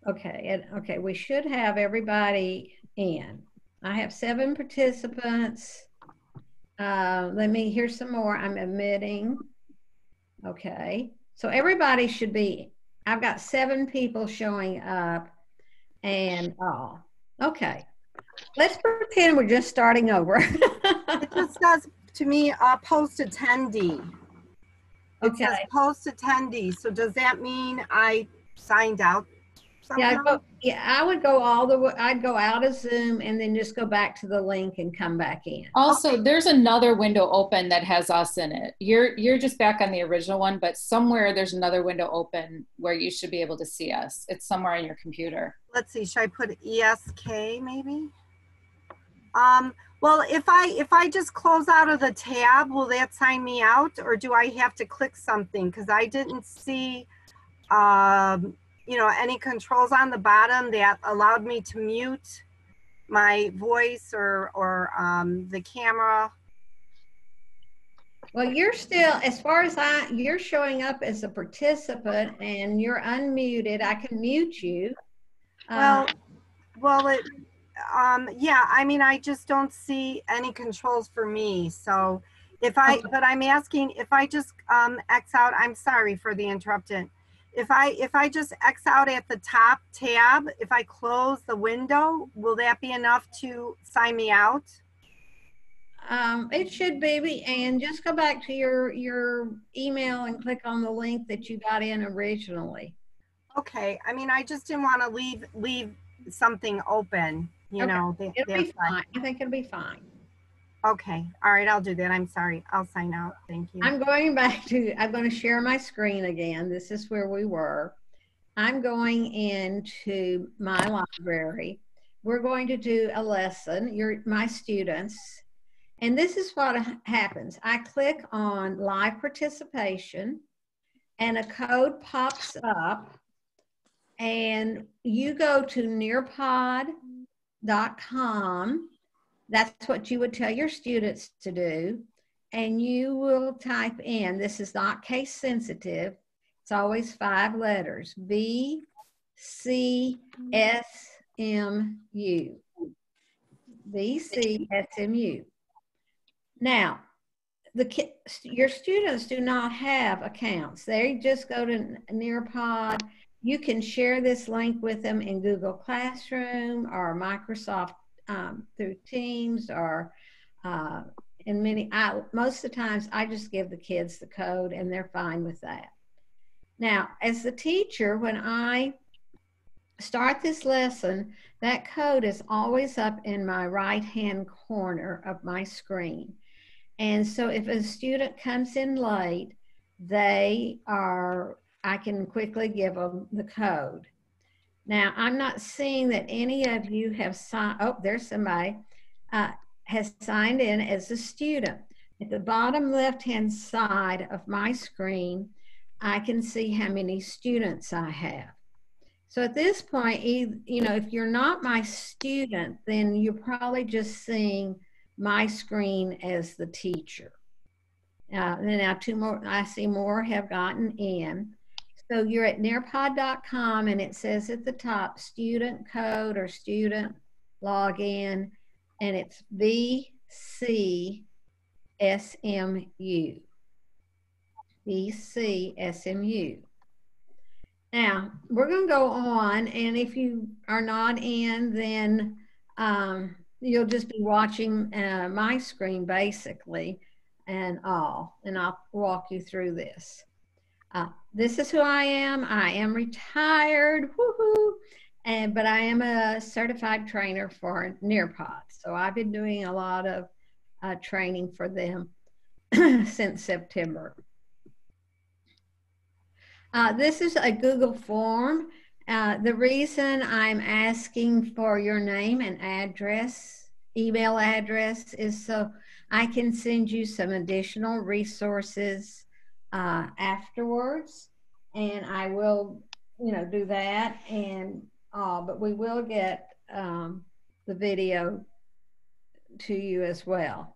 Okay, and okay, we should have everybody in. I have 7 participants. Let me hear some more. I'm admitting. Okay, so everybody should be, I've got 7 people showing up and all. Okay, let's pretend we're just starting over. It just says to me, post attendee. It Okay. says post attendee. So does that mean I signed out somehow? I would go all the way, I'd go out of Zoom and then just go back to the link and come back in. Also, there's another window open that has us in it. You're just back on the original one, but somewhere there's another window open where you should be able to see us. It's somewhere on your computer. Let's see, should I put ESK maybe? Well, if I just close out of the tab, will that sign me out, or do I have to click something? Because I didn't see, you know, any controls on the bottom that allowed me to mute my voice or the camera. Well, you're still, as far as you're showing up as a participant and you're unmuted. I can mute you. Well, yeah, I mean, I just don't see any controls for me. So if but I'm asking if I just X out, I'm sorry for the interruption. If I just X out at the top tab, if I close the window, will that be enough to sign me out? It should be, and just go back to your email and click on the link that you got in originally. Okay, I mean, I just didn't want to leave something open, you know. It'll be fine. I think it'll be fine. Okay, all right, I'll do that. I'm sorry. I'll sign out. Thank you. I'm going to share my screen again. This is where we were. I'm going into my library. We're going to do a lesson. My students. And this is what happens. I click on live participation and a code pops up and you go to nearpod.com. That's what you would tell your students to do. And you will type in, this is not case sensitive. It's always 5 letters, BCSMU. BCSMU. Now, your students do not have accounts. They just go to Nearpod. You can share this link with them in Google Classroom or Microsoft through Teams or most of the times I just give the kids the code and they're fine with that. Now, as the teacher, when I start this lesson, that code is always up in my right-hand corner of my screen. And so if a student comes in late, I can quickly give them the code. Now, I'm not seeing that any of you have signed, oh, there's somebody, has signed in as a student. At the bottom left-hand side of my screen, I can see how many students I have. So at this point, you know, if you're not my student, then you're probably just seeing my screen as the teacher. Then now 2 more, I see more have gotten in. So you're at nearpod.com and it says at the top, student code or student login, and it's BCSMU. BCSMU. Now, we're going to go on, and if you are not in, then you'll just be watching my screen, basically, and I'll walk you through this. This is who I am. I am retired, woohoo! But I am a certified trainer for Nearpod. So I've been doing a lot of training for them since September. This is a Google form. The reason I'm asking for your name and address, email address, is so I can send you some additional resources afterwards. And I will, you know, do that. And but we will get the video to you as well.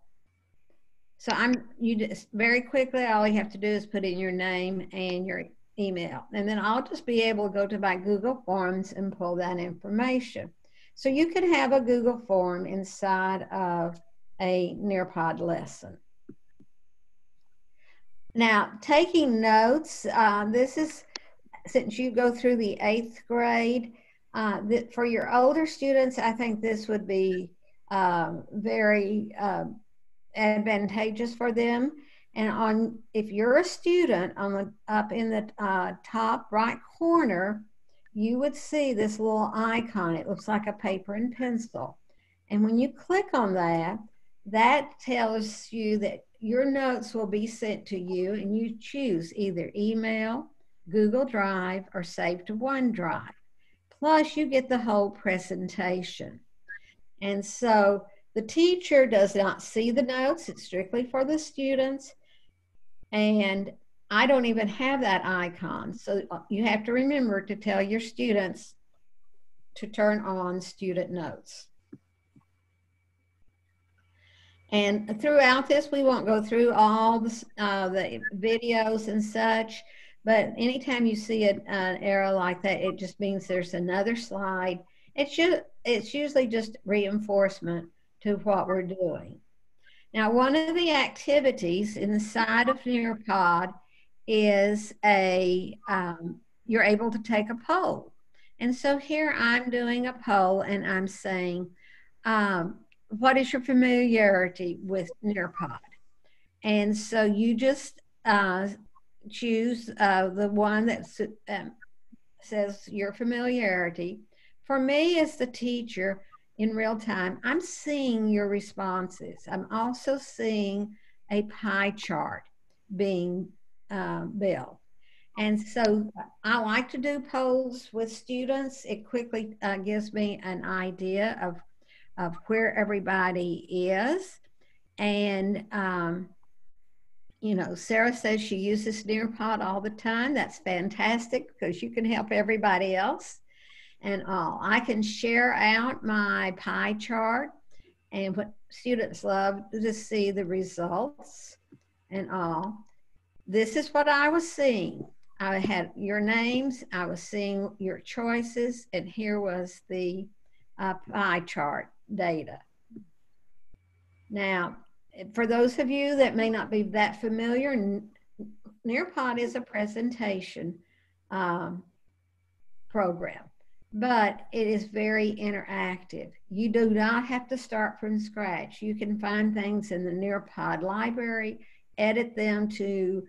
So you just very quickly, all you have to do is put in your name and your email. And then I'll just be able to go to my Google Forms and pull that information. So you could have a Google form inside of a Nearpod lesson. Now, taking notes, this is, since you go through the 8th grade, for your older students, I think this would be very advantageous for them. And if you're a student, up in the top right corner, you would see this little icon. It looks like a paper and pencil. And when you click on that, that tells you that your notes will be sent to you, and you choose either email, Google Drive, or save to OneDrive. Plus, you get the whole presentation. And so the teacher does not see the notes. It's strictly for the students. And I don't even have that icon. So you have to remember to tell your students to turn on student notes. And throughout this, we won't go through all the videos and such, but anytime you see an arrow like that, it just means there's another slide. It's usually just reinforcement to what we're doing. Now, one of the activities inside of Nearpod is you're able to take a poll. And so here I'm doing a poll, and I'm saying, what is your familiarity with Nearpod? And so you just choose the one that says your familiarity. For me as the teacher, in real time, I'm seeing your responses. I'm also seeing a pie chart being built. And so I like to do polls with students. It quickly gives me an idea of where everybody is. And, you know, Sarah says she uses Nearpod all the time. That's fantastic because you can help everybody else. And all. I can share out my pie chart, and what students love to see the results and all. This is what I was seeing. I had your names, I was seeing your choices, and here was the pie chart data. Now, for those of you that may not be that familiar, Nearpod is a presentation program. But it is very interactive. You do not have to start from scratch. You can find things in the Nearpod library, edit them to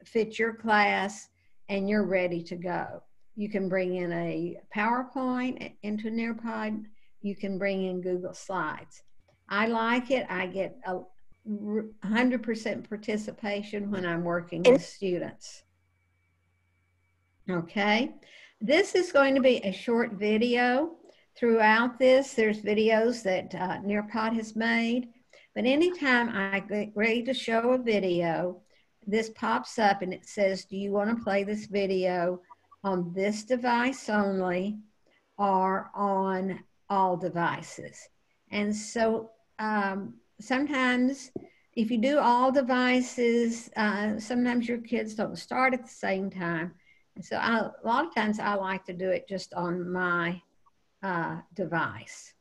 fit your class, and you're ready to go. You can bring in a PowerPoint into Nearpod. You can bring in Google Slides. I like it. I get 100% participation when I'm working with students. Okay. This is going to be a short video. Throughout this, there's videos that Nearpod has made. But anytime I get ready to show a video, this pops up and it says, do you want to play this video on this device only or on all devices? And so sometimes if you do all devices, sometimes your kids don't start at the same time. So a lot of times I like to do it just on my device.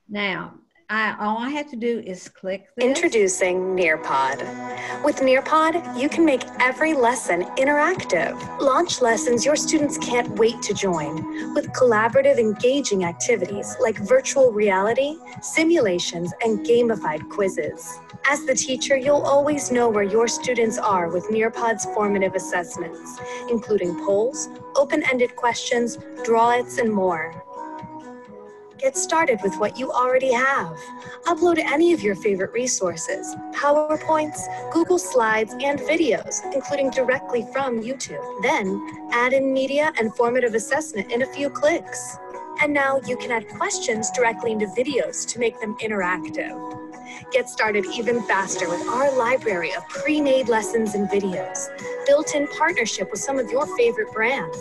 Now, all I have to do is click this. Introducing Nearpod. With Nearpod, you can make every lesson interactive. Launch lessons your students can't wait to join with collaborative, engaging activities like virtual reality, simulations, and gamified quizzes. As the teacher, you'll always know where your students are with Nearpod's formative assessments, including polls, open-ended questions, draw-its, and more. Get started with what you already have. Upload any of your favorite resources, PowerPoints, Google Slides, and videos, including directly from YouTube. Then, add in media and formative assessment in a few clicks. And now you can add questions directly into videos to make them interactive. Get started even faster with our library of pre-made lessons and videos, built in partnership with some of your favorite brands.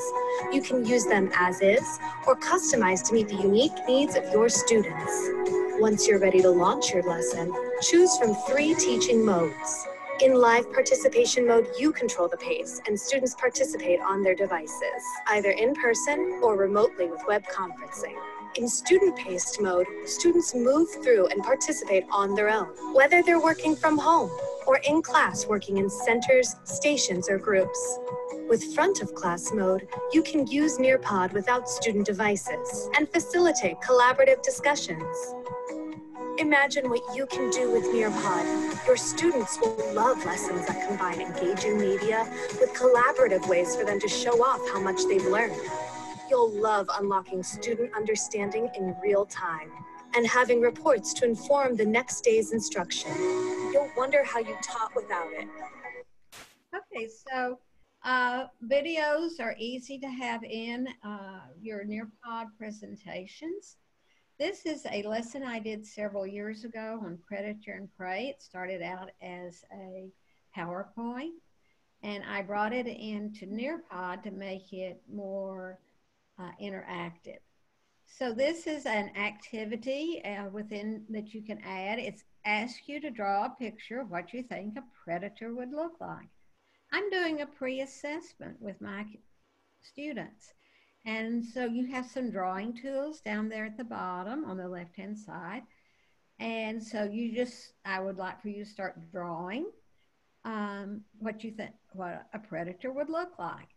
You can use them as is or customize to meet the unique needs of your students. Once you're ready to launch your lesson, choose from 3 teaching modes: In live participation mode, you control the pace, and students participate on their devices, either in person or remotely with web conferencing. In student-paced mode, students move through and participate on their own, whether they're working from home or in class working in centers, stations, or groups. With front-of-class mode, you can use Nearpod without student devices and facilitate collaborative discussions. Imagine what you can do with Nearpod. Your students will love lessons that combine engaging media with collaborative ways for them to show off how much they've learned. You'll love unlocking student understanding in real time and having reports to inform the next day's instruction. You'll wonder how you taught without it. Okay, so videos are easy to have in your Nearpod presentations. This is a lesson I did several years ago on Predator and Prey. It started out as a PowerPoint, and I brought it into Nearpod to make it more interactive. So this is an activity within that you can add. It's ask you to draw a picture of what you think a predator would look like. I'm doing a pre-assessment with my students. And so you have some drawing tools down there at the bottom on the left-hand side. And so you just, I would like for you to start drawing what you think, what a predator would look like.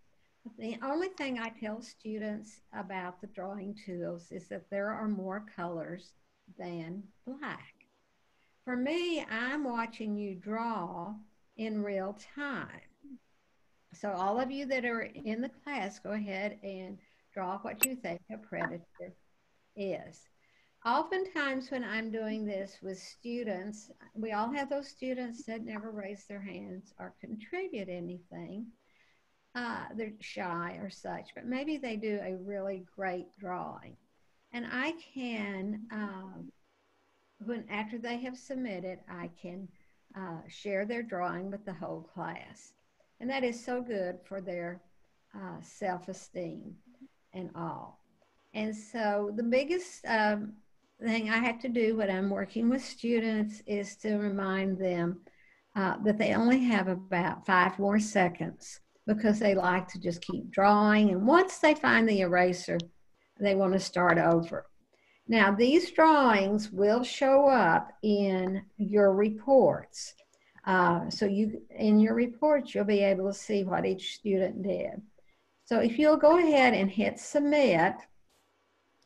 The only thing I tell students about the drawing tools is that there are more colors than black. For me, I'm watching you draw in real time. So all of you that are in the class, go ahead and draw what you think a predator is. Oftentimes when I'm doing this with students, we all have those students that never raise their hands or contribute anything. They're shy or such, but maybe they do a really great drawing. And I can, after they have submitted, I can share their drawing with the whole class. And that is so good for their self-esteem and all. And so the biggest thing I have to do when I'm working with students is to remind them that they only have about 5 more seconds, because they like to just keep drawing. And once they find the eraser, they want to start over. Now, these drawings will show up in your reports. So in your reports, you'll be able to see what each student did. So if you'll go ahead and hit submit.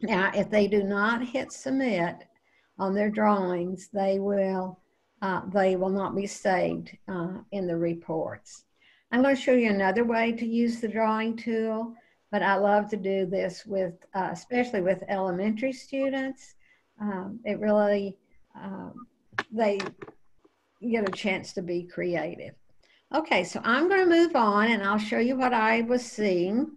Now, if they do not hit submit on their drawings, they will not be saved in the reports. I'm going to show you another way to use the drawing tool, but I love to do this with, especially with elementary students. It really, they get a chance to be creative. Okay, so I'm going to move on and I'll show you what I was seeing.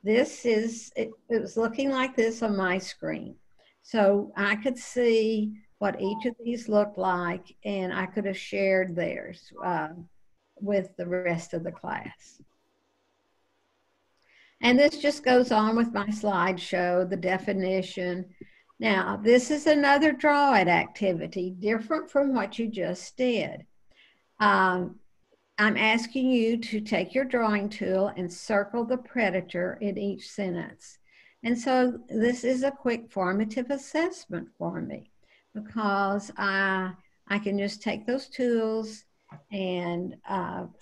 This is, it was looking like this on my screen. So I could see what each of these looked like, and I could have shared theirs with the rest of the class. And this just goes on with my slideshow, the definition. Now, this is another draw it activity, different from what you just did. I'm asking you to take your drawing tool and circle the predator in each sentence. And so this is a quick formative assessment for me, because I can just take those tools and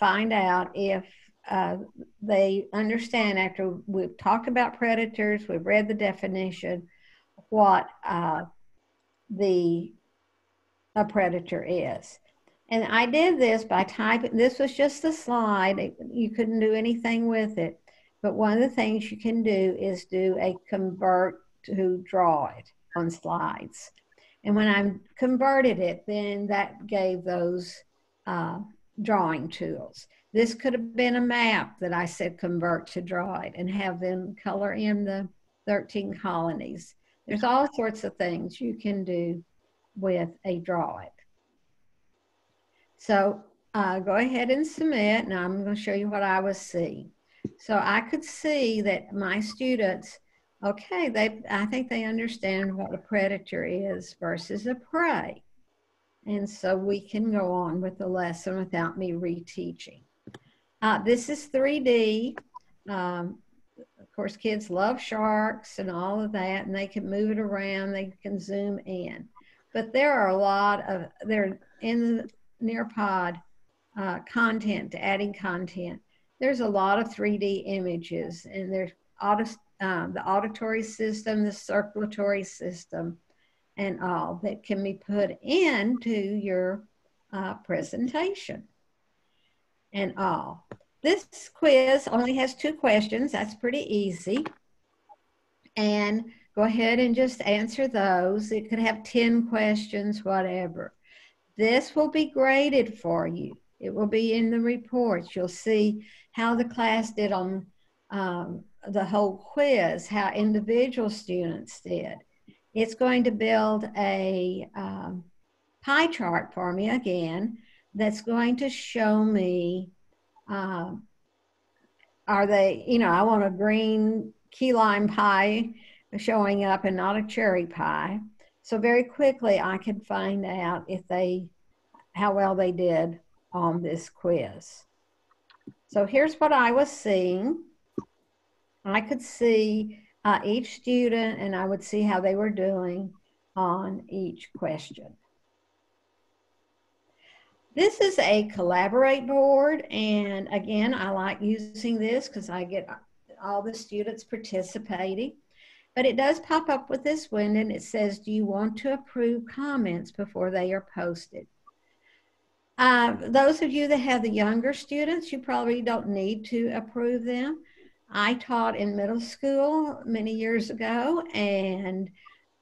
find out if they understand, after we've talked about predators, we've read the definition, what a predator is. And I did this by typing, this was just a slide, you couldn't do anything with it, but one of the things you can do is do a convert to draw it on slides. And when I converted it, then that gave those drawing tools. This could have been a map that I said convert to draw it and have them color in the 13 colonies. There's all sorts of things you can do with a draw it. So go ahead and submit, and I'm going to show you what I was seeing. So I could see that my students, okay, I think they understand what a predator is versus a prey. And so we can go on with the lesson without me reteaching. This is 3D. Of course, kids love sharks and all of that, and they can move it around, they can zoom in. But there are a lot of, they're in the Nearpod content, adding content. There's a lot of 3D images, and there's the auditory system, the circulatory system, and all that can be put into your presentation and all. This quiz only has 2 questions. That's pretty easy. And go ahead and just answer those. It could have 10 questions, whatever. This will be graded for you. It will be in the reports. You'll see how the class did on the whole quiz, how individual students did. It's going to build a pie chart for me again that's going to show me, are they, you know, I want a green key lime pie showing up and not a cherry pie. So very quickly I can find out if how well they did on this quiz. So here's what I was seeing. I could see each student, and I would see how they were doing on each question. This is a Collaborate board, and again, I like using this because I get all the students participating. But it does pop up with this window, and it says, do you want to approve comments before they are posted? Those of you that have the younger students, you probably don't need to approve them. I taught in middle school many years ago, and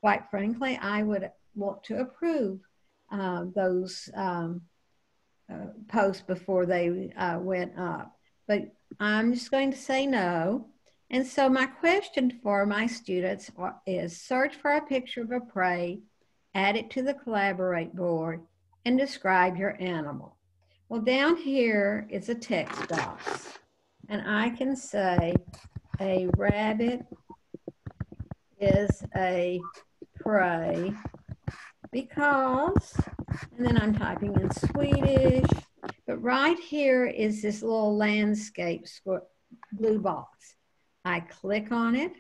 quite frankly, I would want to approve those posts before they went up. But I'm just going to say no. And so my question for my students is search for a picture of a prey, add it to the Collaborate board, and describe your animal. Well, down here is a text box. And I can say a rabbit is a prey because, and then I'm typing in Swedish, but right here is this little landscape blue box. I click on it.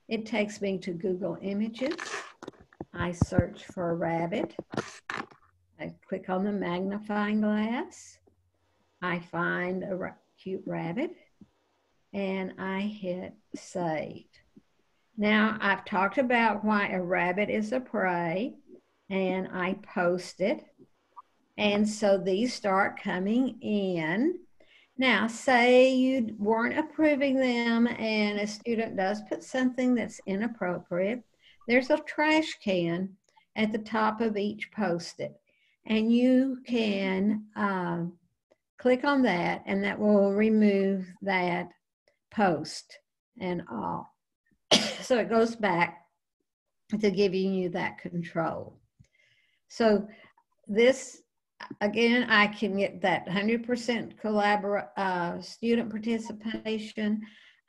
It takes me to Google Images. I search for a rabbit. I click on the magnifying glass. I find a cute rabbit, and I hit save. Now, I've talked about why a rabbit is a prey, and I post it. And so these start coming in. Now, say you weren't approving them and a student does put something that's inappropriate, there's a trash can at the top of each post-it. And you can click on that, and that will remove that post and all. So it goes back to giving you that control. So this, again, I can get that 100% student participation.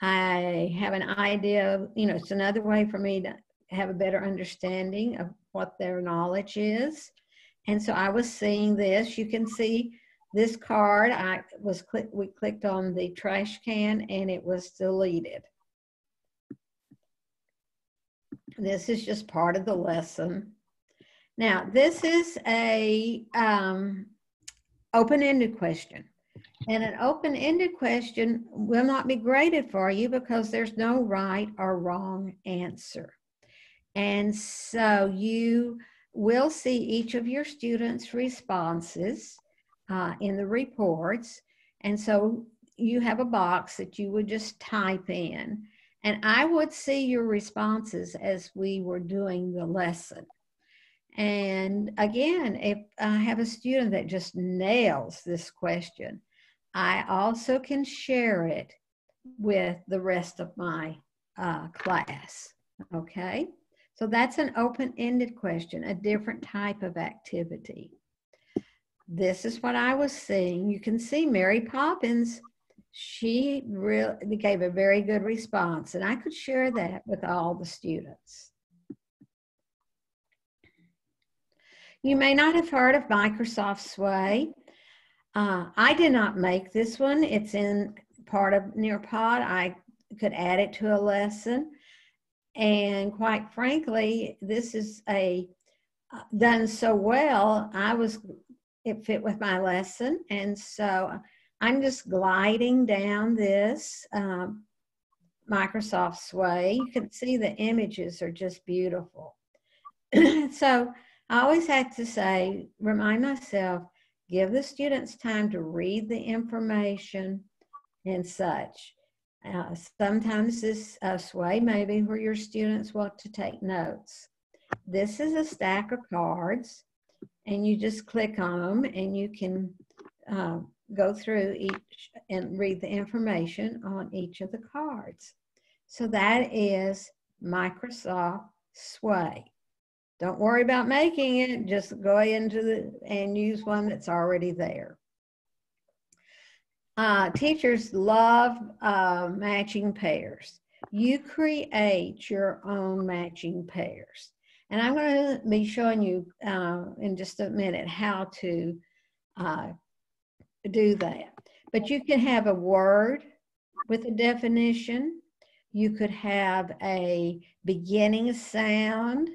I have an idea of, you know, it's another way for me to have a better understanding of what their knowledge is. And so I was seeing this. You can see this card. We clicked on the trash can and it was deleted. This is just part of the lesson. Now, this is a open-ended question. And an open-ended question will not be graded for you because there's no right or wrong answer. And so you will see each of your students' responses in the reports. And so you have a box that you would just type in. And I would see your responses as we were doing the lesson. And again, if I have a student that just nails this question, I also can share it with the rest of my class, okay? So that's an open-ended question, a different type of activity. This is what I was seeing. You can see Mary Poppins, she really gave a very good response, and I could share that with all the students. You may not have heard of Microsoft Sway. I did not make this one. It's in part of Nearpod. I could add it to a lesson. And quite frankly, this is done so well, it fit with my lesson. And so I'm just gliding down this Microsoft Sway. You can see the images are just beautiful. So I always have to remind myself, give the students time to read the information and such. Sometimes this Sway may be where your students want to take notes. This is a stack of cards, and you just click on them, and you can go through each and read the information on each of the cards. So that is Microsoft Sway. Don't worry about making it, just go into and use one that's already there. Teachers love matching pairs. You create your own matching pairs. And I'm going to be showing you in just a minute how to do that. But you can have a word with a definition. You could have a beginning sound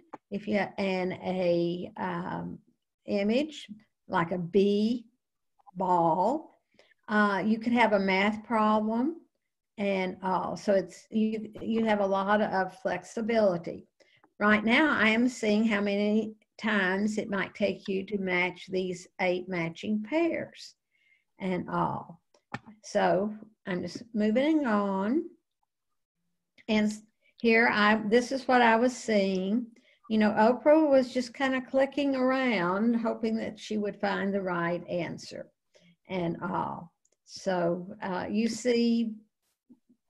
and a image like a bee, ball. You could have a math problem and all. So you have a lot of flexibility. Right now, I am seeing how many times it might take you to match these 8 matching pairs and all. So I'm just moving on. And here, this is what I was seeing. You know, Oprah was just kind of clicking around, hoping that she would find the right answer and all. So you see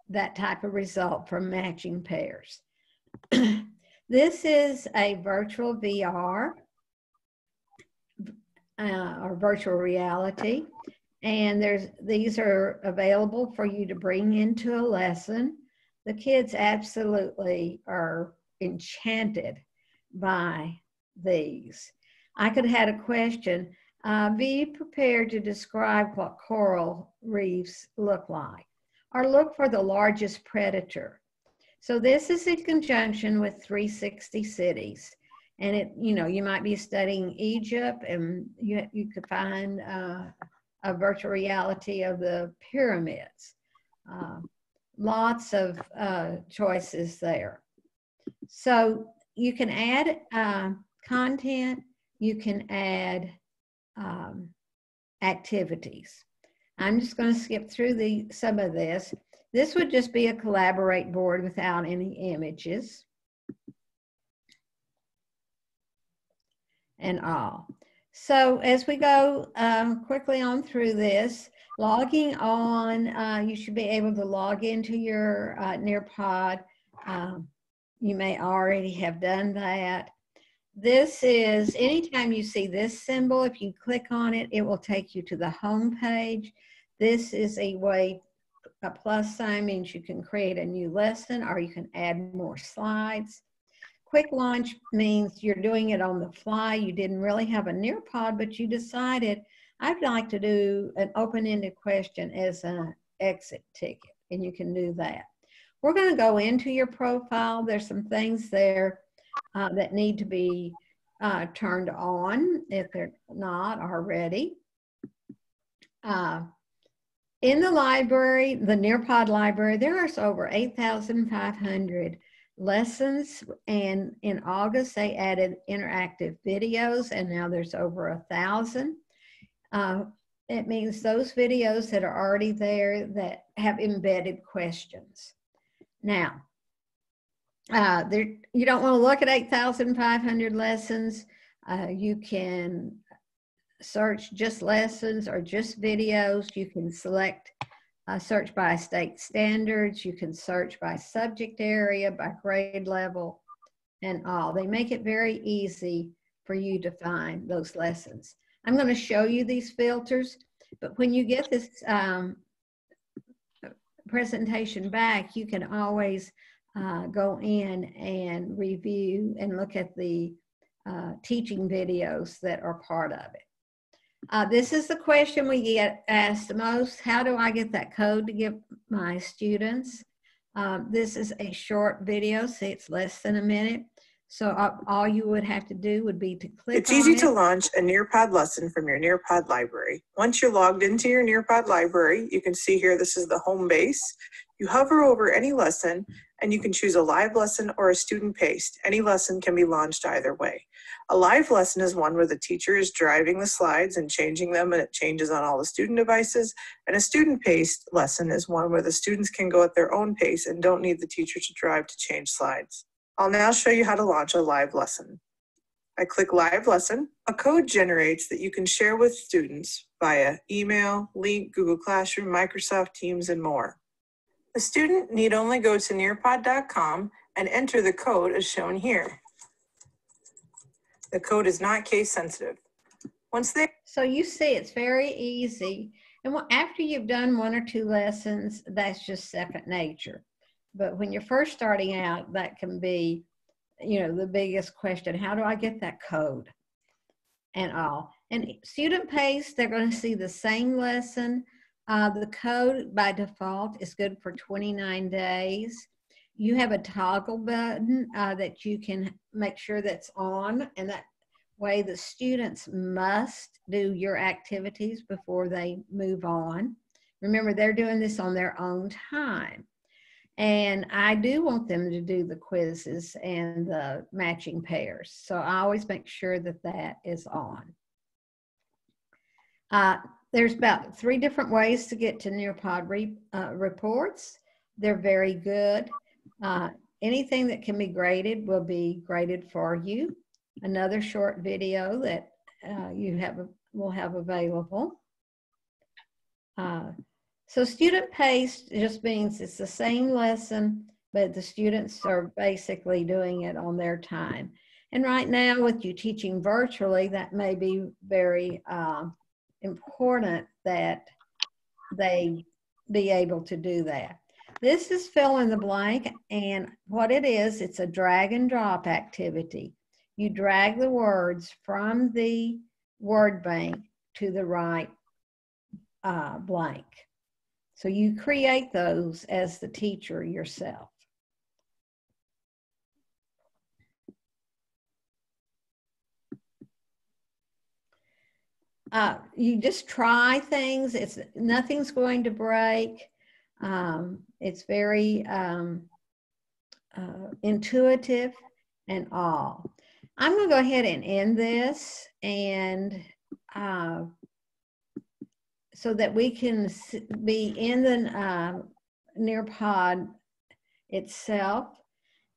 that type of result from matching pairs. This is a virtual VR or virtual reality. And these are available for you to bring into a lesson. The kids absolutely are enchanted by these. I could have had a question. Be prepared to describe what coral reefs look like, or look for the largest predator. So this is in conjunction with 360 cities. And you might be studying Egypt, and you could find a virtual reality of the pyramids. Lots of choices there. So you can add content, you can add activities. I'm just going to skip through some of this. This would just be a collaborate board without any images and all. So as we go quickly on through this, logging on, you should be able to log into your Nearpod. You may already have done that. This is, anytime you see this symbol, if you click on it, it will take you to the home page. This is a plus sign means you can create a new lesson, or you can add more slides. Quick launch means you're doing it on the fly. You didn't really have a Nearpod, but you decided, I'd like to do an open-ended question as an exit ticket, and you can do that. We're going to go into your profile. There's some things there that need to be turned on if they're not already. In the library, the Nearpod library, there are over 8,500 lessons, and in August they added interactive videos, and now there's over 1,000. It means those videos that are already there that have embedded questions. Now, you don't want to look at 8,500 lessons. You can search just lessons or just videos. You can select search by state standards. You can search by subject area, by grade level, and all. They make it very easy for you to find those lessons. I'm going to show you these filters, but when you get this presentation back, you can always go in and review and look at the teaching videos that are part of it. This is the question we get asked the most. How do I get that code to give my students? This is a short video, see it's less than a minute. So all you would have to do would be to click on it. It's easy to launch a Nearpod lesson from your Nearpod library. Once you're logged into your Nearpod library, you can see here this is the home base. You hover over any lesson and you can choose a live lesson or a student paced. Any lesson can be launched either way. A live lesson is one where the teacher is driving the slides and changing them, and it changes on all the student devices. And a student paced lesson is one where the students can go at their own pace and don't need the teacher to drive to change slides. I'll now show you how to launch a live lesson. I click Live Lesson. A code generates that you can share with students via email, link, Google Classroom, Microsoft Teams, and more. The student need only go to nearpod.com and enter the code as shown here. The code is not case sensitive. So you see it's very easy. And after you've done 1 or 2 lessons, that's just second nature. But when you're first starting out, that can be, you know, the biggest question. How do I get that code and all? And student pace, they're going to see the same lesson. The code by default is good for 29 days. You have a toggle button that you can make sure that's on, and that way the students must do your activities before they move on. Remember, they're doing this on their own time. And I do want them to do the quizzes and the matching pairs. So I always make sure that that is on. There's about 3 different ways to get to Nearpod reports. They're very good. Anything that can be graded will be graded for you. Another short video that will have available. So student paced just means it's the same lesson, but the students are basically doing it on their time. And right now with you teaching virtually, that may be very important that they be able to do that. This is fill in the blank, and what it is, it's a drag and drop activity. You drag the words from the word bank to the right blank. So you create those as the teacher yourself. You just try things. Nothing's going to break. It's very intuitive and all. I'm going to go ahead and end this, and so that we can be in the Nearpod itself.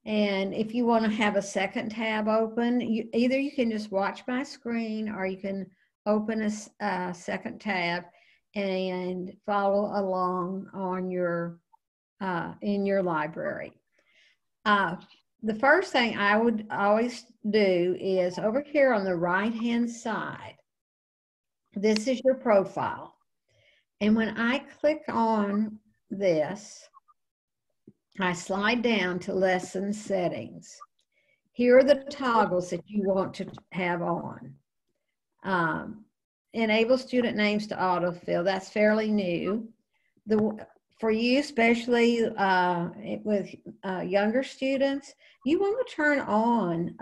And if you want to have a second tab open, either you can just watch my screen, or you can open a second tab and follow along on your in your library. The first thing I would always do is over here on the right-hand side, this is your profile. And when I click on this, I slide down to lesson settings. Here are the toggles that you want to have on. Enable student names to autofill. That's fairly new. For you, especially with younger students, you want to turn on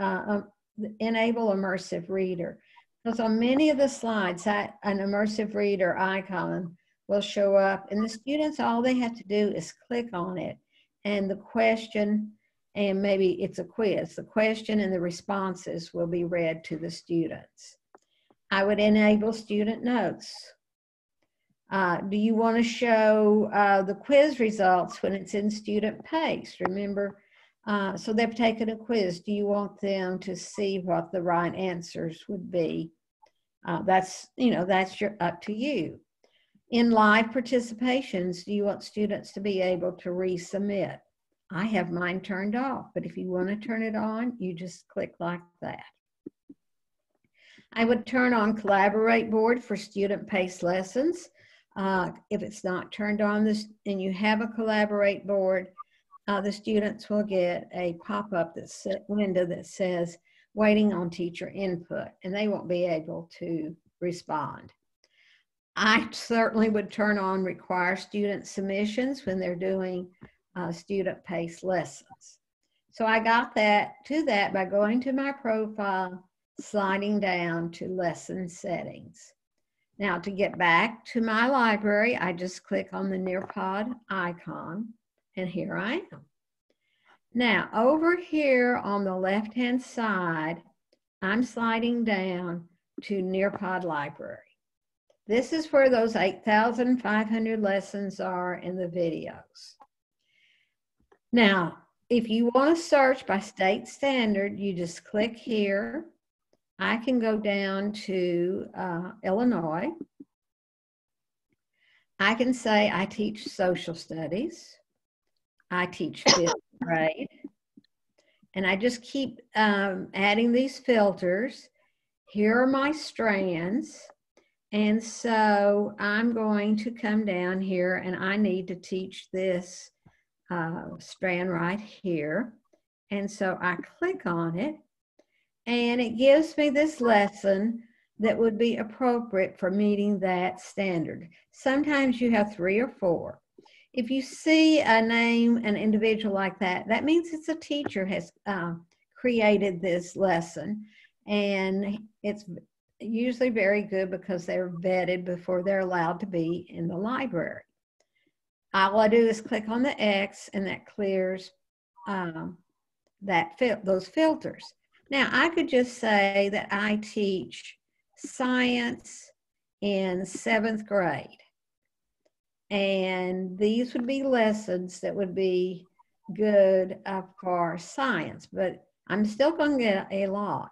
enable immersive reader. Because on many of the slides, an immersive reader icon will show up, and the students, all they have to do is click on it, and the question, and maybe it's a quiz, the question and the responses will be read to the students. I would enable student notes. Do you want to show the quiz results when it's in student pace? Remember, so they've taken a quiz. Do you want them to see what the right answers would be? That's up to you. In live participations, do you want students to be able to resubmit? I have mine turned off, but if you want to turn it on, you just click like that. I would turn on Collaborate Board for student-paced lessons. If it's not turned on and you have a Collaborate Board, the students will get a pop-up window that says, waiting on teacher input, and they won't be able to respond. I certainly would turn on require student submissions when they're doing student-paced lessons. So I got to that by going to my profile, sliding down to lesson settings. Now to get back to my library, I just click on the Nearpod icon, and here I am. Now over here on the left-hand side, I'm sliding down to Nearpod Library. This is where those 8,500 lessons are in the videos. Now, if you want to search by state standard, you just click here. I can go down to Illinois. I can say I teach social studies. I teach 5th grade. And I just keep adding these filters. Here are my strands. And so I'm going to come down here and I need to teach this strand right here. And so I click on it and it gives me this lesson that would be appropriate for meeting that standard. Sometimes you have 3 or 4. If you see a name, an individual like that, that means it's a teacher has created this lesson, and it's usually very good because they're vetted before they're allowed to be in the library. All I do is click on the X and that clears those filters. Now I could just say that I teach science in 7th grade. And these would be lessons that would be good for science, but I'm still going to get a lot.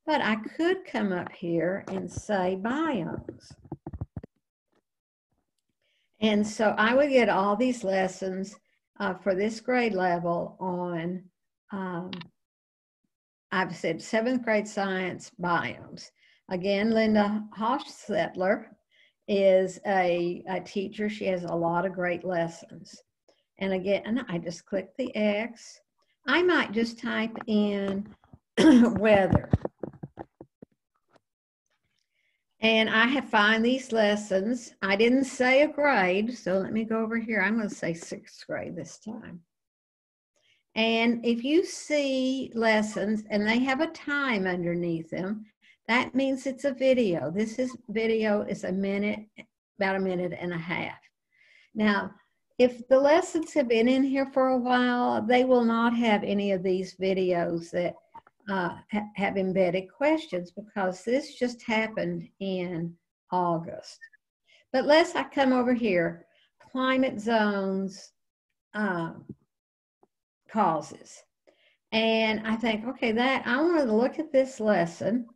But I could come up here and say biomes. And so I would get all these lessons for this grade level on, I've said 7th grade science biomes. Again, Linda Hochstetler is a teacher. She has a lot of great lessons. And again, I just click the X. I might just type in weather. And I have found these lessons. I didn't say a grade, so let me go over here. I'm going to say 6th grade this time. And if you see lessons and they have a time underneath them, that means it's a video. Video is a minute, about a minute and a half. Now, if the lessons have been in here for a while, they will not have any of these videos that have embedded questions because this just happened in August. But let's come over here, climate zones causes. And I think, okay, I want to look at this lesson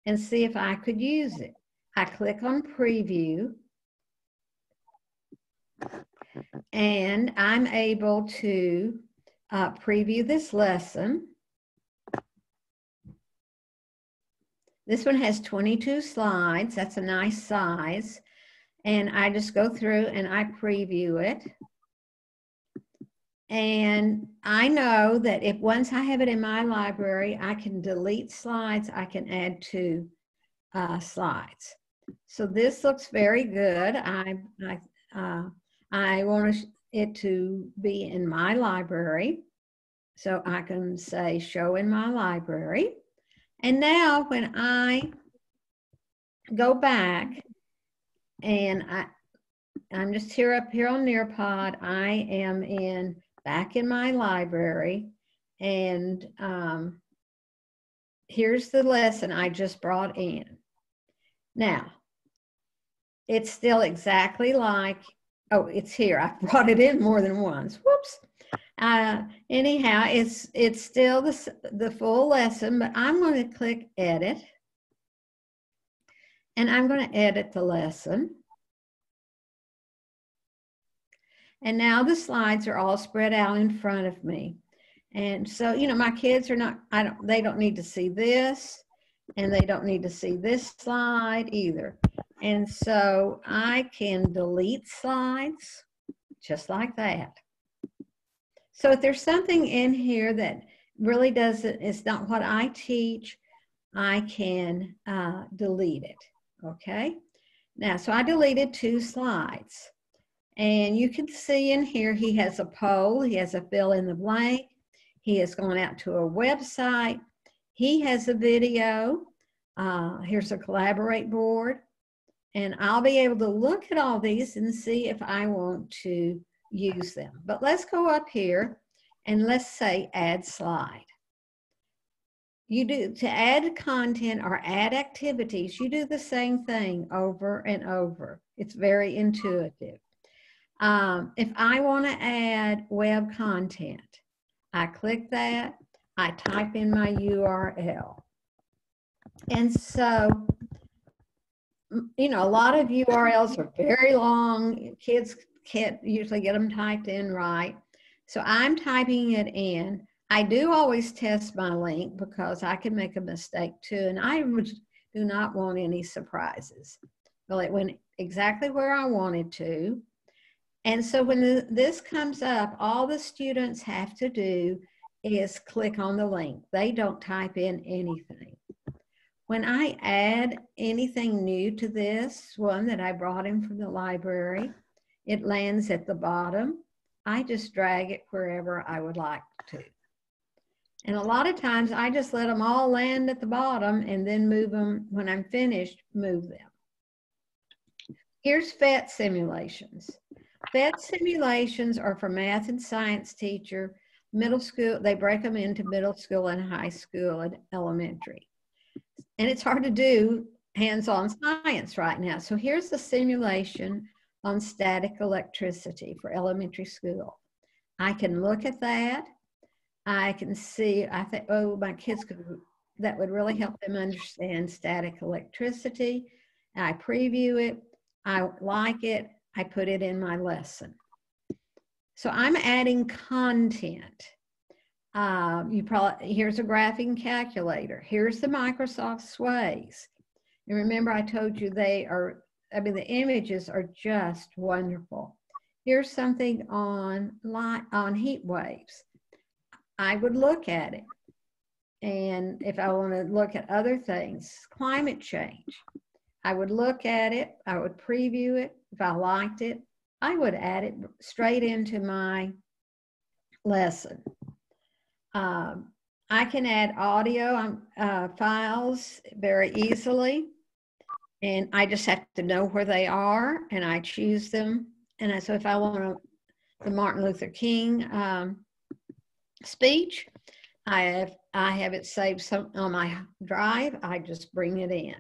and see if I could use it. I click on preview and I'm able to preview this lesson. This one has 22 slides. That's a nice size. And I just go through and I preview it. And I know that if once I have it in my library, I can delete slides. I can add 2 slides. So this looks very good. I want it to be in my library. So I can say show in my library. And now when I go back and I'm just here up here on Nearpod, I am back in my library, and here's the lesson I just brought in. Now, it's still exactly like, oh, it's here. I brought it in more than once. Whoops. Anyhow, it's still the full lesson, but I'm going to click edit, and I'm going to edit the lesson. And now the slides are all spread out in front of me. And so, you know, my kids are not, they don't need to see this, and they don't need to see this slide either. And so I can delete slides just like that. So if there's something in here that really doesn't, it's not what I teach, I can delete it, okay? Now, so I deleted 2 slides. And you can see in here, he has a poll, he has a fill in the blank, he has gone out to a website, he has a video, here's a collaborate board, and I'll be able to look at all these and see if I want to use them. But let's go up here and let's say add slide. You do, to add content or add activities, you do the same thing over and over. It's very intuitive. If I want to add web content, I click that, I type in my URL. And so, you know, a lot of URLs are very long. Kids can't usually get them typed in right. So I'm typing it in. I do always test my link because I can make a mistake too, and I do not want any surprises. Well, it went exactly where I wanted to. And so when this comes up, all the students have to do is click on the link. They don't type in anything. When I add anything new to this one that I brought in from the library, it lands at the bottom. I just drag it wherever I would like to. And a lot of times I just let them all land at the bottom and then move them, when I'm finished, move them. Here's PhET simulations. PhET simulations are for math and science teacher, middle school. They break them into middle school and high school and elementary. And it's hard to do hands-on science right now. So here's the simulation on static electricity for elementary school. I can look at that. I can see, I think, oh, my kids could, that would really help them understand static electricity. I preview it, I like it, I put it in my lesson. So I'm adding content. Here's a graphing calculator. Here's the Microsoft Sways. And remember I told you they are, I mean, the images are just wonderful. Here's something on heat waves. I would look at it. And if I want to look at other things, climate change, I would look at it, I would preview it. If I liked it, I would add it straight into my lesson. I can add audio files very easily, and I just have to know where they are, and I choose them. And so if I want the Martin Luther King speech, I have it saved on my drive. I just bring it in.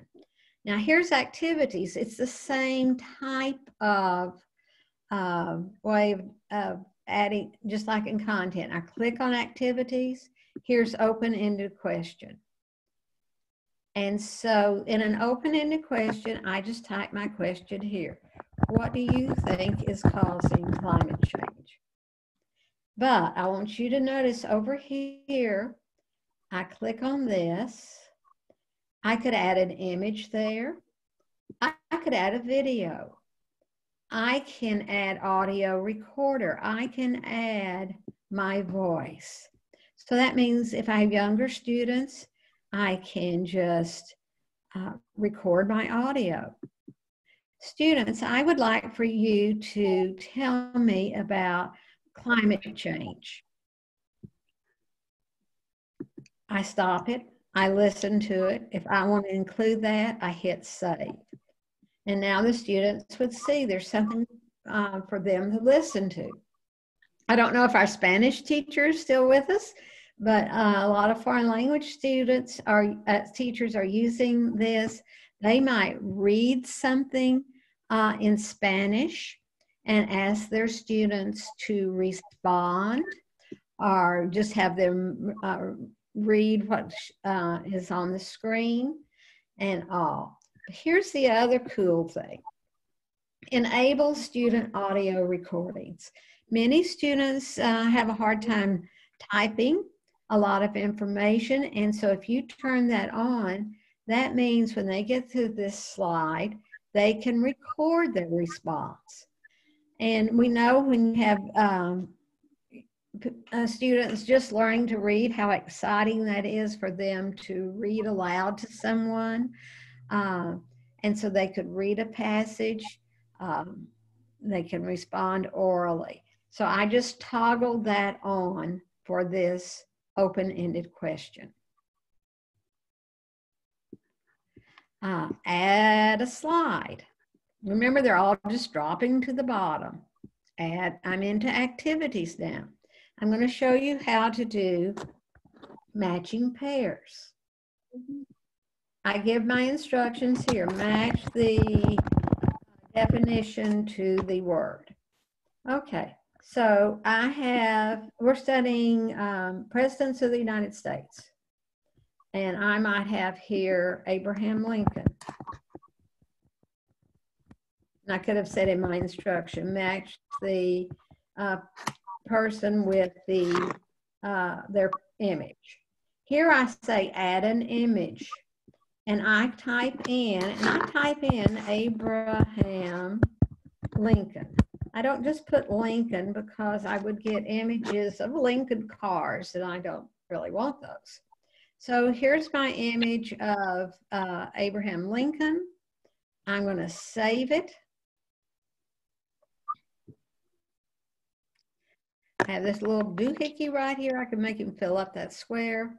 Now here's activities. It's the same type of way of adding, just like in content. I click on activities. Here's open-ended question. And so in an open-ended question, I just type my question here. What do you think is causing climate change? But I want you to notice over here, I click on this. I could add an image there. I could add a video. I can add audio recorder. I can add my voice. So that means if I have younger students, I can just record my audio. Students, I would like for you to tell me about climate change. I stop it. I listen to it. If I want to include that, I hit save. And now the students would see there's something for them to listen to. I don't know if our Spanish teacher is still with us, but a lot of foreign language students teachers are using this. They might read something in Spanish and ask their students to respond, or just have them read what is on the screen and all. Here's the other cool thing. Enable student audio recordings. Many students have a hard time typing a lot of information, and so if you turn that on, that means when they get through this slide, they can record their response. And we know when you have students just learning to read, how exciting that is for them to read aloud to someone. And so they could read a passage, they can respond orally. So I just toggled that on for this open-ended question. Add a slide. Remember, they're all just dropping to the bottom. I'm into activities now. I'm going to show you how to do matching pairs. I give my instructions here. Match the definition to the word. Okay, so we're studying presidents of the United States. And I might have here Abraham Lincoln. And I could have said in my instruction, match the person with their image. Here I say add an image. And I type in Abraham Lincoln. I don't just put Lincoln because I would get images of Lincoln cars and I don't really want those. So here's my image of Abraham Lincoln. I'm going to save it. I have this little doohickey right here. I can make him fill up that square.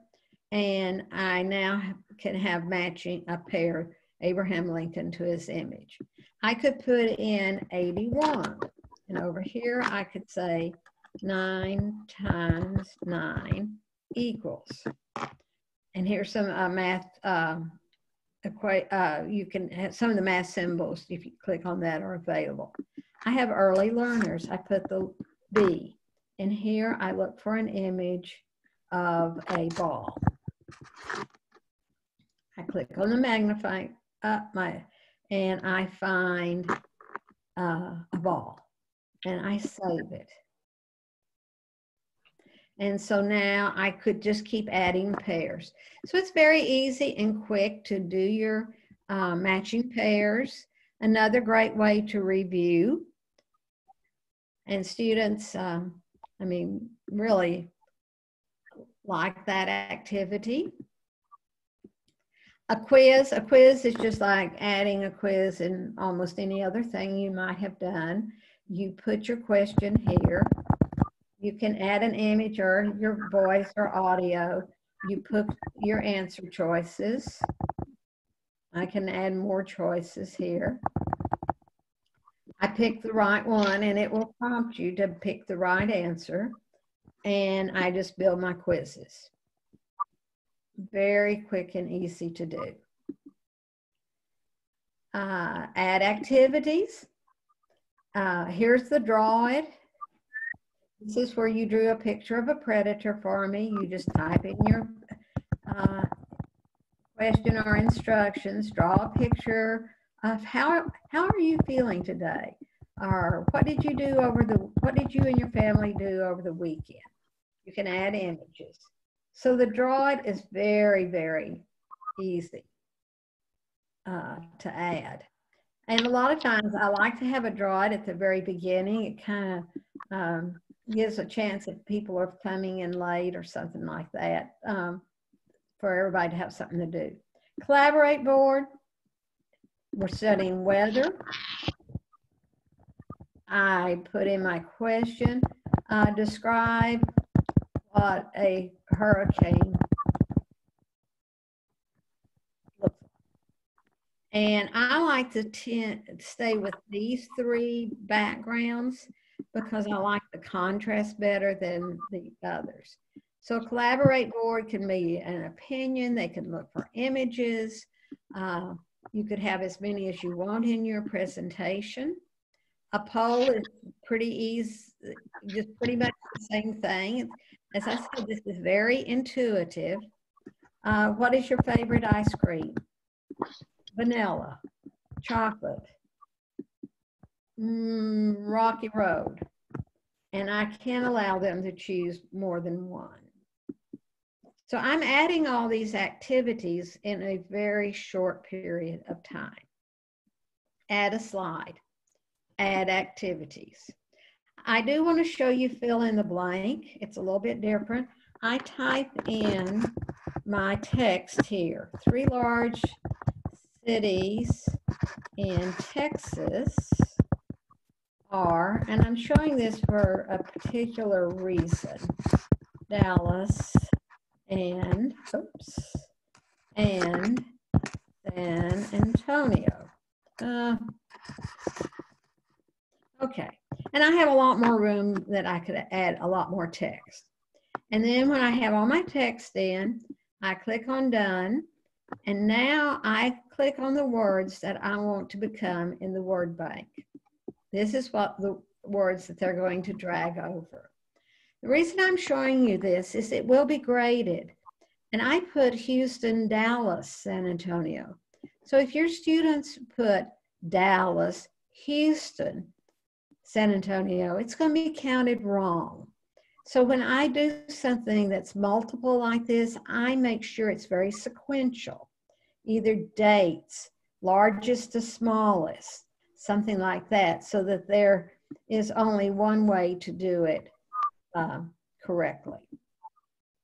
And I now can have matching a pair Abraham Lincoln to his image. I could put in 81. And over here I could say 9 times 9 equals. And here's some math, you can have some of the math symbols, if you click on that, are available. I have early learners. I put the B. And here I look for an image of a ball. I click on the magnifying and I find a ball and I save it. And so now I could just keep adding pairs. So it's very easy and quick to do your matching pairs. Another great way to review. And students, I mean, really like that activity. A quiz is just like adding a quiz in almost any other thing you might have done. You put your question here. You can add an image or your voice or audio. You put your answer choices. I can add more choices here. I pick the right one and it will prompt you to pick the right answer. And I just build my quizzes. Very quick and easy to do. Add activities. Here's the draw it. This is where you drew a picture of a predator for me. You just type in your question or instructions, draw a picture of how are you feeling today? Or what did you and your family do over the weekend? You can add images. So the draw it is very, very easy to add. And a lot of times I like to have a draw it at the very beginning. It kind of gives a chance if people are coming in late or something like that for everybody to have something to do. Collaborate board. We're studying weather. I put in my question, describe what a hurricane looks like. And I like to stay with these three backgrounds because I like the contrast better than the others. So a collaborate board can be an opinion. They can look for images. You could have as many as you want in your presentation. A poll is pretty easy, just pretty much the same thing. As I said, this is very intuitive. What is your favorite ice cream? Vanilla, chocolate, rocky road. And I can't allow them to choose more than one. So I'm adding all these activities in a very short period of time. Add a slide, add activities. I do want to show you fill in the blank. It's a little bit different. I type in my text here. 3 large cities in Texas are, and I'm showing this for a particular reason, Dallas and, and San Antonio. Okay, and I have a lot more room that I could add a lot more text. And then when I have all my text in, I click on done, and now I click on the words that I want to become in the word bank. This is what the words that they're going to drag over. The reason I'm showing you this is it will be graded. And I put Houston, Dallas, San Antonio. So if your students put Dallas, Houston, San Antonio, it's going to be counted wrong. So when I do something that's multiple like this, I make sure it's very sequential. Either dates, largest to smallest, something like that, so that there is only one way to do it correctly.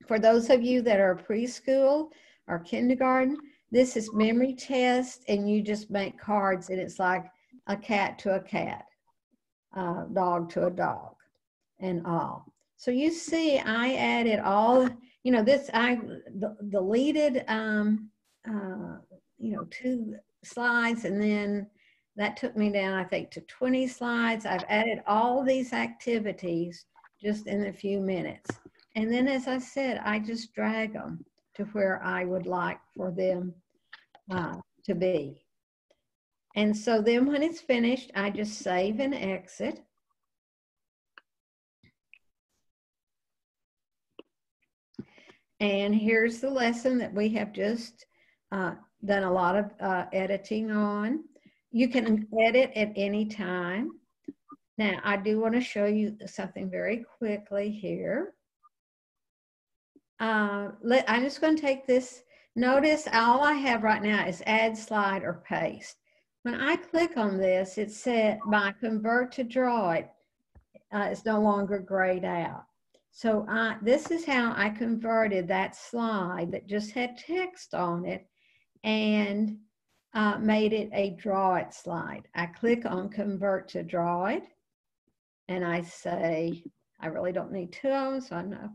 For those of you that are preschool or kindergarten, this is memory test, and you just make cards, and it's like a cat to a cat, dog to a dog, and all. So you see, I added all, you know, this, I deleted, 2 slides, and then that took me down, I think, to 20 slides. I've added all these activities just in a few minutes. And then, as I said, I just drag them to where I would like for them to be. And so then when it's finished, I just save and exit. And here's the lesson that we have just done a lot of editing on. You can edit at any time. Now, I do want to show you something very quickly here. I'm just going to take this. Notice all I have right now is add slide or paste. When I click on this, it said my convert to draw it is no longer grayed out. So this is how I converted that slide that just had text on it and made it a draw it slide. I click on convert to draw it, and I say, I really don't need 2 of them, so I know.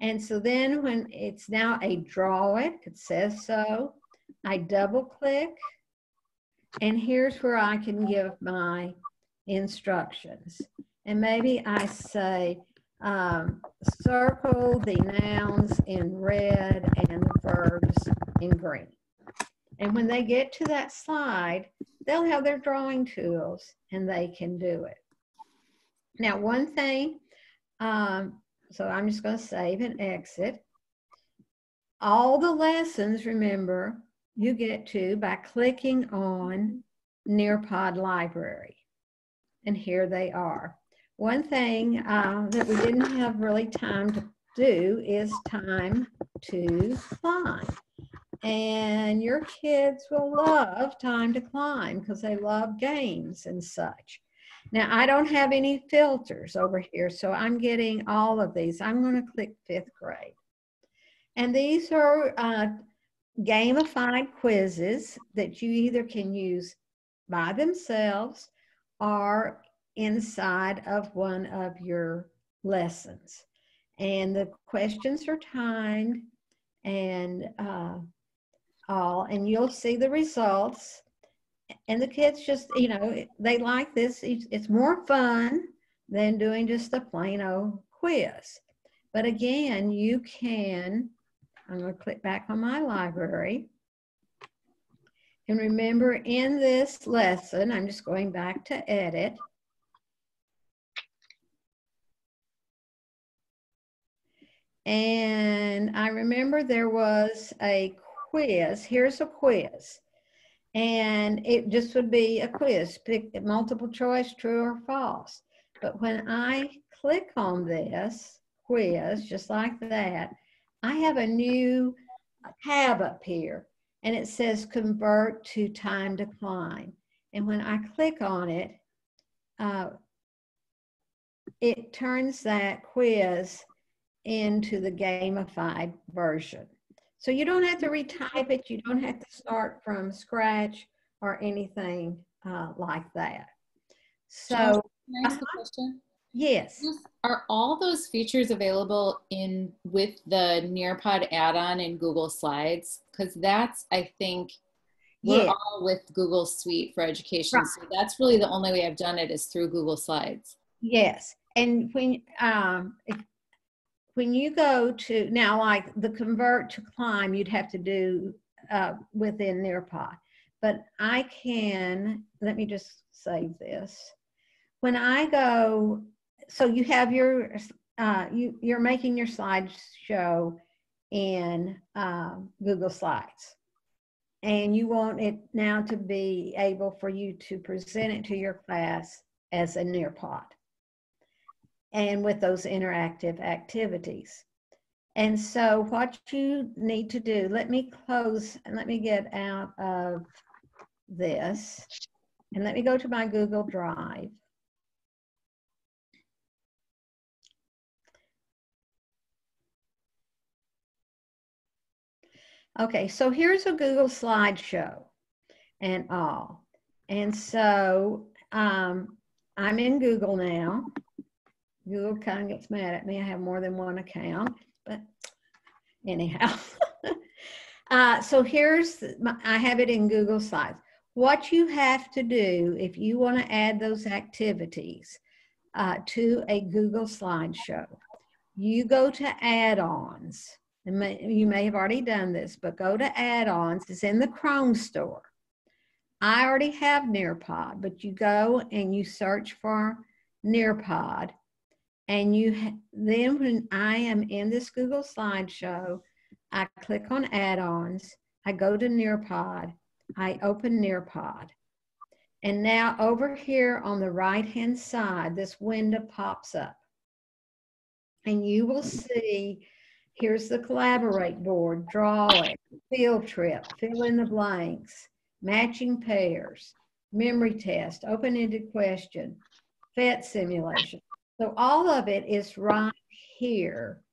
And so then when it's now a draw it says so, I double click, and here's where I can give my instructions. And maybe I say, circle the nouns in red and the verbs in green. And when they get to that slide, they'll have their drawing tools and they can do it. Now, one thing, so I'm just going to save and exit. All the lessons, remember, you get to by clicking on Nearpod Library. And here they are. One thing that we didn't have really time to do is time to climb. And your kids will love time to climb because they love games and such. Now, I don't have any filters over here, so I'm getting all of these. I'm going to click 5th grade. And these are gamified quizzes that you either can use by themselves or inside of one of your lessons. And the questions are timed and all, and you'll see the results. And the kids just, you know, they like this. It's more fun than doing just a plain old quiz. But again, you can, I'm going to click back on my library. And remember, in this lesson, I'm just going back to edit. And I remember there was a quiz. Here's a quiz. And it just would be a quiz, pick multiple choice, true or false. But when I click on this quiz, just like that, I have a new tab up here, and it says convert to time to climb. And when I click on it, it turns that quiz into the gamified version. So you don't have to retype it. You don't have to start from scratch or anything like that. So, Josh, can I ask a question? yes. Are all those features available with the Nearpod add-on in Google Slides? Because that's, I think, we're all with Google Suite for Education. Right. So that's really the only way I've done it is through Google Slides. Yes. And when you go to, now like the convert to climb, you'd have to do within Nearpod. But I can, let me just save this. When I go, so you have your, you're making your slideshow in Google Slides. And you want it now to be able for you to present it to your class as a Nearpod. And with those interactive activities. And so what you need to do, let me close and let me get out of this and let me go to my Google Drive. Okay, so here's a Google slideshow and all. And so I'm in Google now. Google kind of gets mad at me. I have more than one account, but anyhow. So here's, I have it in Google Slides. What you have to do if you want to add those activities to a Google slideshow, you go to add-ons. You may have already done this, but go to add-ons. It's in the Chrome store. I already have Nearpod, but you go and you search for Nearpod. And then when I am in this Google slideshow, I click on add-ons, I go to Nearpod, I open Nearpod. And now over here on the right-hand side, this window pops up. And you will see, here's the collaborate board, draw it, field trip, fill in the blanks, matching pairs, memory test, open-ended question, PhET simulation. So all of it is right here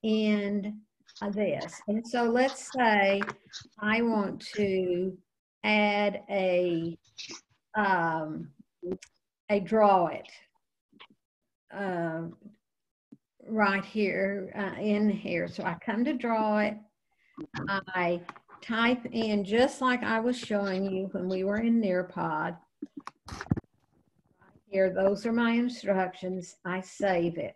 in this. And so let's say I want to add a draw it right here in here. So I come to draw it. I type in just like I was showing you when we were in Nearpod. Here, those are my instructions. I save it.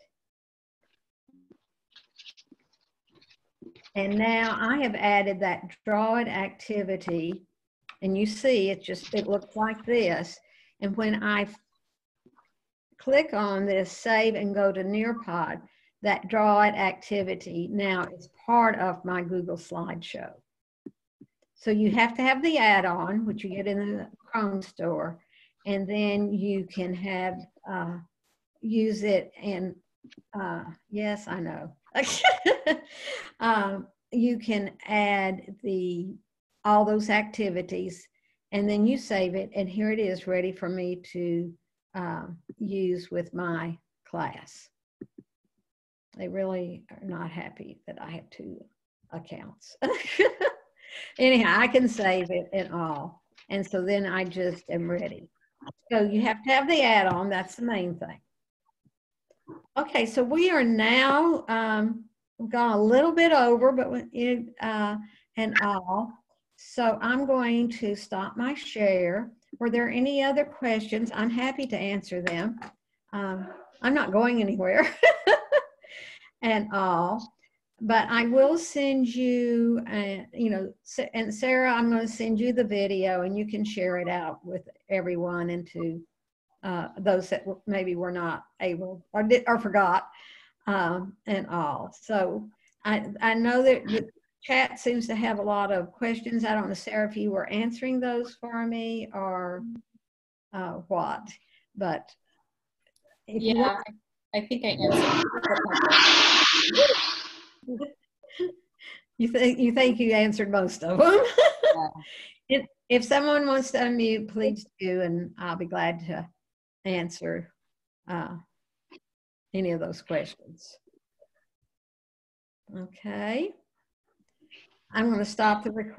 And now I have added that draw it activity. And you see, it looks like this. And when I click on this, save and go to Nearpod, that draw it activity now is part of my Google slideshow. So you have to have the add-on, which you get in the Chrome store. And then you can have, use it and, yes, I know. You can add all those activities and then you save it. And here it is ready for me to use with my class. They really are not happy that I have 2 accounts. Anyhow, I can save it and all. And so then I just am ready. So you have to have the add-on, that's the main thing. Okay, so we are now, we've gone a little bit over, but and all. So I'm going to stop my share. Were there any other questions? I'm happy to answer them. I'm not going anywhere and all. But I will send you, and Sarah, I'm going to send you the video and you can share it out with everyone and to those that maybe were not able or forgot and all. So I know that the chat seems to have a lot of questions. I don't know, Sarah, if you were answering those for me or what, but if you want, I think I answered. You think you answered most of them? Yeah. If someone wants to unmute, please do, and I'll be glad to answer any of those questions. Okay. I'm going to stop the recording.